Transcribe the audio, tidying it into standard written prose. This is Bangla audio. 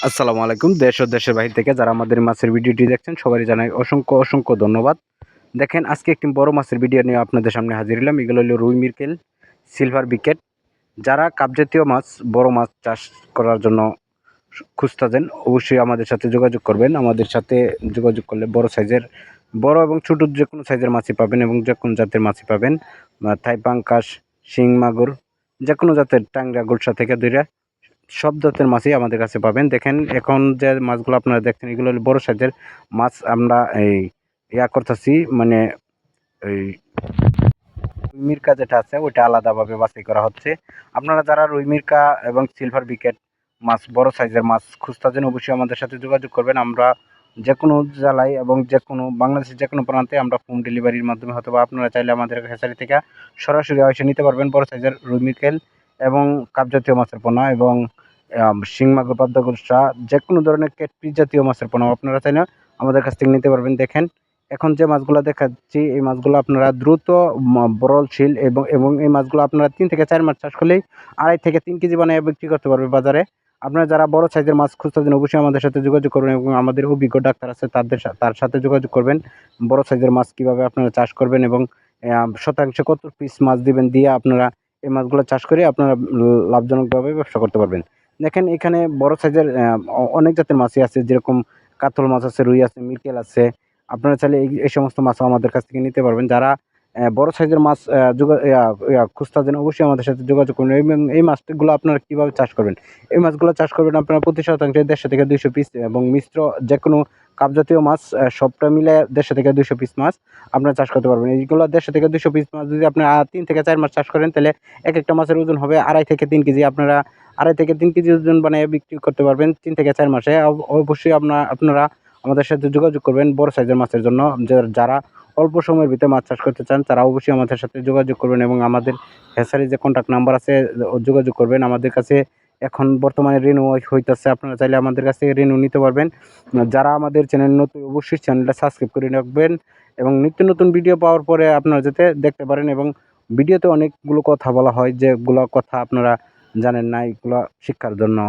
আসসালামু আলাইকুম। দেশ ও দেশের বাহির থেকে যারা আমাদের মাছের ভিডিওটি দেখছেন সবারই জানাই অসংখ্য ধন্যবাদ। দেখেন আজকে একটি বড় মাছের ভিডিও নিয়ে আপনাদের সামনে হাজির হলাম। এগুলো হলো রুই মৃগেল, সিলভার বিকেট। যারা কাপ জাতীয় মাছ, বড় মাছ চাষ করার জন্য খুঁজতেছেন অবশ্যই আমাদের সাথে যোগাযোগ করবেন। আমাদের সাথে যোগাযোগ করলে বড় এবং ছোট যেকোনো সাইজের মাছই পাবেন এবং যেকোনো জাতের মাছই পাবেন। থাই পাঙ্গাস, শিং মাগুর, যেকোনো জাতের ট্যাংরা, গুলশা থেকে ধইরা সব জাতের মাছই আমাদের কাছে পাবেন। দেখেন এখন যে মাছগুলো আপনারা দেখছেন এগুলো হলো বড় সাইজের মাছ। আমরা এই করতেছি মানে এই রুই মিরকা যেটা আছে ওইটা আলাদাভাবে বাছাই করা হচ্ছে। আপনারা যারা রুই মিরকা এবং সিলভার বিকেট মাছ, বড় সাইজের মাছ খুঁজতেছেন অবশ্যই আমাদের সাথে যোগাযোগ করবেন। আমরা যেকোনো জেলায় এবং যেকোনো বাংলাদেশের যেকোনো প্রান্তে আমরা হোম ডেলিভারির মাধ্যমে, অথবা আপনারা চাইলে আমাদের হ্যাচারি থেকে সরাসরি এসে নিতে পারবেন বড় সাইজের রুই মৃগেল এবং কাপ জাতীয় মাছের পোনা এবং শিং মাগুর, পাবদা, গুলশা, যেকোনো ধরনের ক্যাটফিশ জাতীয় মাছের পোনা আপনারা চাইলে আমাদের কাছ থেকে নিতে পারবেন। দেখেন এখন যে মাছগুলো দেখাচ্ছি এই মাছগুলো আপনারা দ্রুত বরলশীল এবং এই মাছগুলো আপনারা ৩ থেকে ৪ মাস চাষ করলেই ২.৫ থেকে ৩ কেজি বানিয়ে বিক্রি করতে পারবে বাজারে। আপনারা যারা বড় সাইজের মাছ খুঁজতেছেন অবশ্যই আমাদের সাথে যোগাযোগ করবেন এবং আমাদের অভিজ্ঞ ডাক্তার আছে তার সাথে যোগাযোগ করবেন। বড় সাইজের মাছ কিভাবে আপনারা চাষ করবেন এবং শতাংশে কত পিস মাছ দিবেন, দিয়ে আপনারা এই মাছগুলো চাষ করে আপনারা লাভজনকভাবে ব্যবসা করতে পারবেন। দেখেন এখানে বড় সাইজের অনেক জাতের মাছই আছে, যেরকম কাতল মাছ আছে, রুই আছে, মৃগেল আছে। আপনারা চাইলে এই সমস্ত মাছও আমাদের কাছ থেকে নিতে পারবেন। যারা বড় সাইজের মাছ খুঁজতেছেন অবশ্যই আমাদের সাথে যোগাযোগ করুন এবং এই মাছগুলো আপনারা কীভাবে চাষ করবেন? এই মাছগুলো চাষ করবেন আপনারা প্রতি শতাংশে ১৫০ থেকে ২০০ পিস এবং মিশ্র যেকোনো কাপ জাতীয় মাছ সবটা মিলে ১৫০ থেকে ২০০ পিস মাছ আপনারা চাষ করতে পারবেন। এইগুলো ১৫০ থেকে ২০০ পিস মাছ যদি আপনারা ৩ থেকে ৪ মাস চাষ করেন তাহলে একেকটা মাছের ওজন হবে ২.৫ থেকে ৩ কেজি। আপনারা ২.৫ থেকে ৩ কেজি ওজন বানিয়ে বিক্রি করতে পারবেন ৩ থেকে ৪ মাসে। অবশ্যই আপনারা আমাদের সাথে যোগাযোগ করবেন বড় সাইজের মাছের জন্য। যারা অল্প সময়ের ভিতরে মাছ চাষ করতে চান তারা অবশ্যই আমাদের সাথে যোগাযোগ করবেন এবং আমাদের হ্যাচারির যে কন্টাক্ট নাম্বার আছে যোগাযোগ করবেন। আমাদের কাছে এখন বর্তমানে রেনু হইতাছে। আপনারা চাইলে আমাদের কাছ থেকে রেনু নিতে পারবেন। যারা আমাদের চ্যানেল নতুন অবশ্যই চ্যানেলটা সাবস্ক্রাইব করে রাখবেন এবং নিত্য নতুন ভিডিও পাওয়ার পরে আপনারা যাতে দেখতে পারেন এবং ভিডিওতে অনেকগুলো কথা বলা হয় যেগুলো কথা আপনারা জানেন না, এগুলো শিক্ষার জন্য।